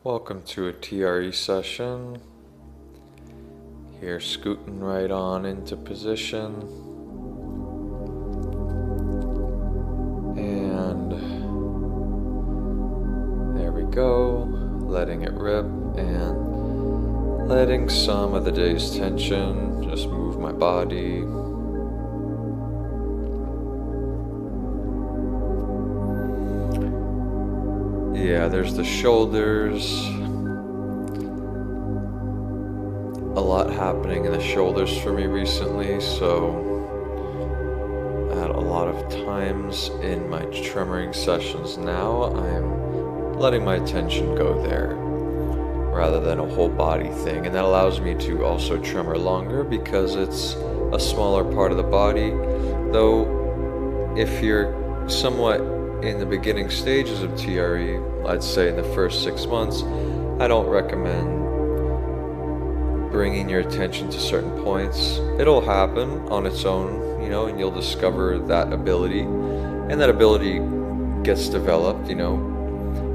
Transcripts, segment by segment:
Welcome to a TRE session. Here, scooting right on into position. And there we go. Letting it rip and letting some of the day's tension just move my body. Yeah, there's the shoulders. A lot happening in the shoulders for me recently, so at a lot of times in my tremoring sessions now, I'm letting my attention go there rather than a whole body thing, and that allows me to also tremor longer because it's a smaller part of the body. Though if you're somewhat in the beginning stages of TRE, I'd say in the first 6 months, I don't recommend bringing your attention to certain points. It'll happen on its own, and you'll discover that ability, and that ability gets developed,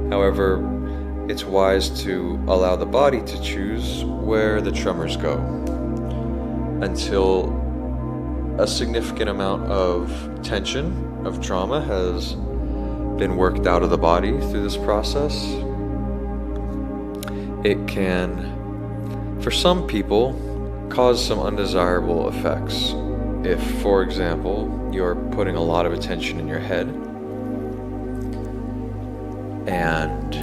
However, it's wise to allow the body to choose where the tremors go until a significant amount of tension, of trauma has been worked out of the body through this process. It can, for some people, cause some undesirable effects. If, for example, you're putting a lot of attention in your head, and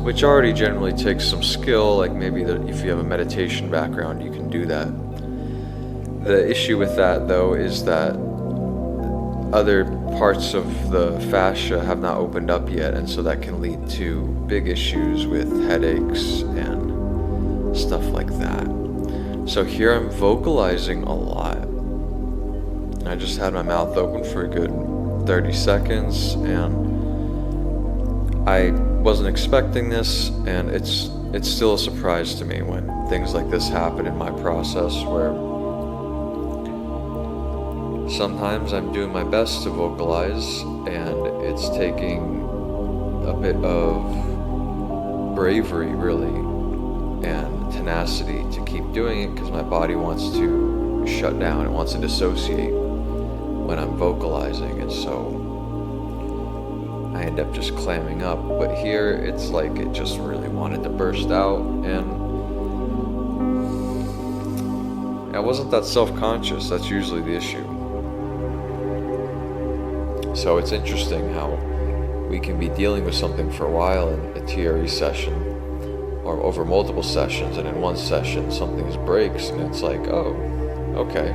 which already generally takes some skill, like maybe if you have a meditation background, you can do that. The issue with that, though, is that other parts of the fascia have not opened up yet, and so that can lead to big issues with headaches and stuff like that. So here I'm vocalizing a lot. I just had my mouth open for a good 30 seconds, and I wasn't expecting this, and it's still a surprise to me when things like this happen in my process, where sometimes I'm doing my best to vocalize, and it's taking a bit of bravery, really, and tenacity to keep doing it, because my body wants to shut down. It wants to dissociate when I'm vocalizing, and so I end up just clamming up. But here, it's like it just really wanted to burst out, and I wasn't that self-conscious. That's usually the issue. So it's interesting how we can be dealing with something for a while in a TRE session, or over multiple sessions, and in one session something breaks, and it's like, oh, okay,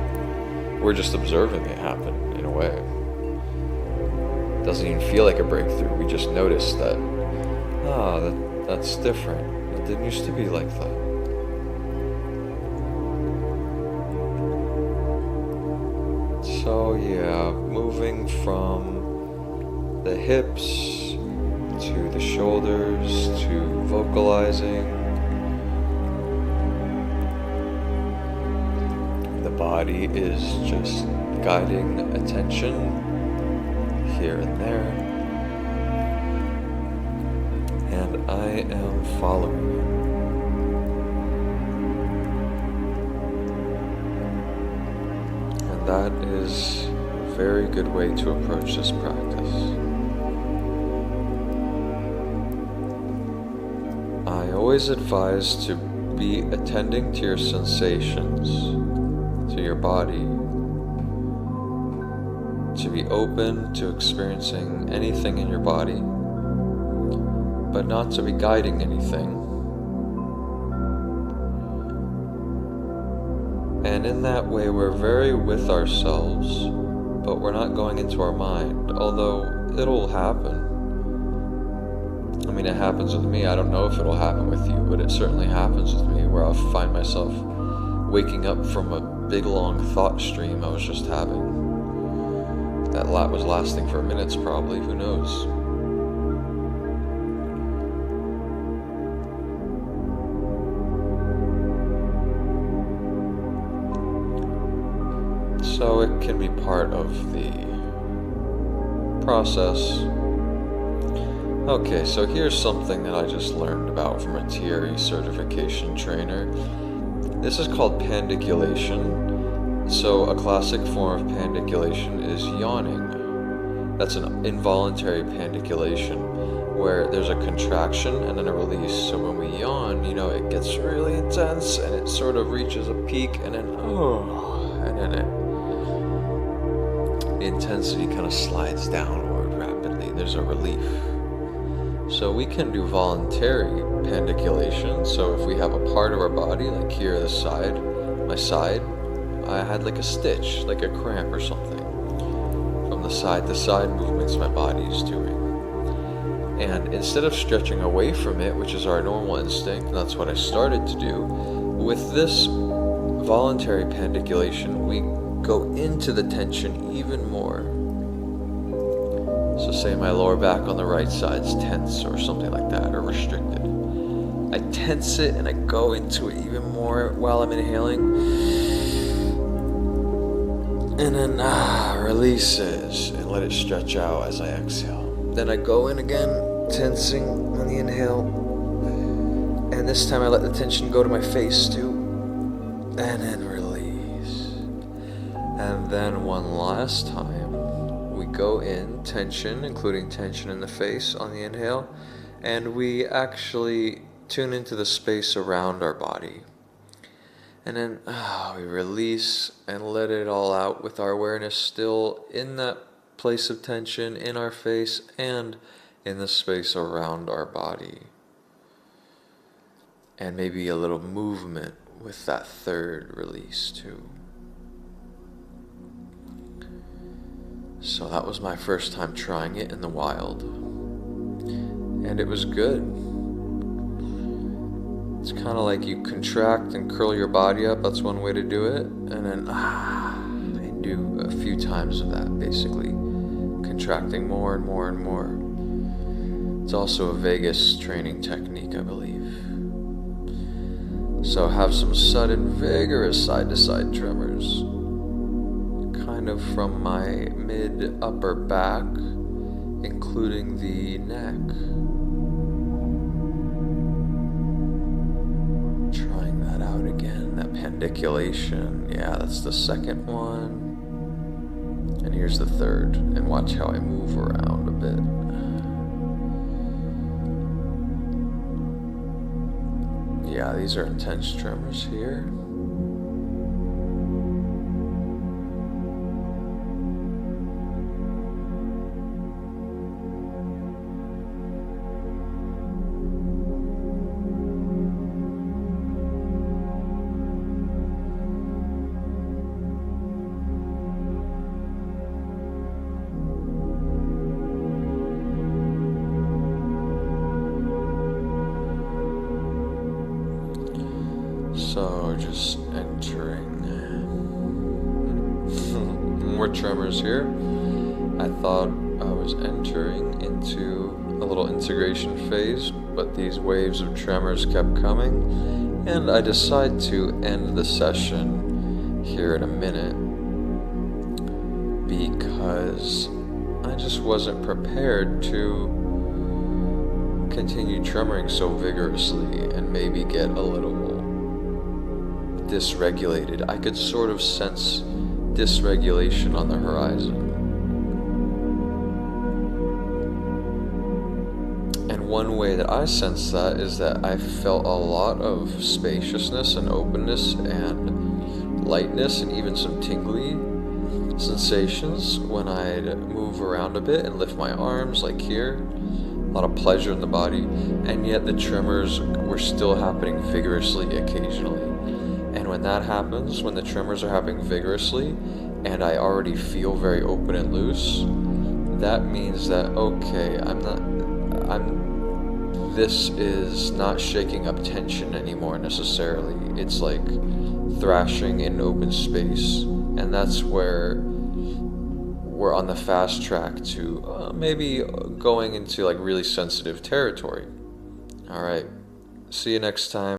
we're just observing it happen in a way. It doesn't even feel like a breakthrough. We just notice that, that's different. It didn't used to be like that. So yeah, moving from the hips to the shoulders to vocalizing. The body is just guiding attention here and there, and I am following. And that is a very good way to approach this practice. I always advise to be attending to your sensations, to your body, to be open to experiencing anything in your body, but not to be guiding anything. And in that way, we're very with ourselves, but we're not going into our mind, although it'll happen. I mean, it happens with me. I don't know if it'll happen with you, but it certainly happens with me, where I'll find myself waking up from a big long thought stream I was just having. That lot was lasting for minutes, probably. Who knows? So it can be part of the process Okay, so here's something that I just learned about from a TRE certification trainer. This is called pandiculation. So a classic form of pandiculation is yawning. That's an involuntary pandiculation, where there's a contraction and then a release. So when we yawn, it gets really intense and it sort of reaches a peak and then the intensity kind of slides downward rapidly. There's a relief. So we can do voluntary pandiculation. So if we have a part of our body, like here, the side, my side, I had like a stitch, like a cramp or something, from the side to side movements my body is doing. And instead of stretching away from it, which is our normal instinct, and that's what I started to do, with this voluntary pandiculation, we go into the tension even more. So say my lower back on the right side is tense or something like that, or restricted. I tense it and I go into it even more while I'm inhaling. And then releases and let it stretch out as I exhale. Then I go in again, tensing on the inhale. And this time I let the tension go to my face too. And then release. And then one last time. We go in, tension, including tension in the face on the inhale, and we actually tune into the space around our body. And then we release and let it all out with our awareness still in that place of tension in our face and in the space around our body. And maybe a little movement with that third release too. So that was my first time trying it in the wild. And it was good. It's kind of like you contract and curl your body up. That's one way to do it. And then and do a few times of that, basically. Contracting more and more and more. It's also a vagus training technique, I believe. So have some sudden, vigorous side-to-side tremors. Kind of from my mid-upper back, including the neck. Trying that out again, that pandiculation. Yeah, that's the second one. And here's the third. And watch how I move around a bit. Yeah, these are intense tremors here. So just entering. More tremors here. I thought I was entering into a little integration phase, but these waves of tremors kept coming, and I decided to end the session here in a minute because I just wasn't prepared to continue tremoring so vigorously and maybe get a little dysregulated. I could sort of sense dysregulation on the horizon. And one way that I sense that is that I felt a lot of spaciousness and openness and lightness and even some tingly sensations when I'd move around a bit and lift my arms like here. A lot of pleasure in the body, and yet the tremors were still happening vigorously occasionally. And when that happens, when the tremors are happening vigorously, and I already feel very open and loose, that means that, okay, this is not shaking up tension anymore necessarily. It's like thrashing in open space, and that's where we're on the fast track to maybe going into like really sensitive territory. All right, see you next time.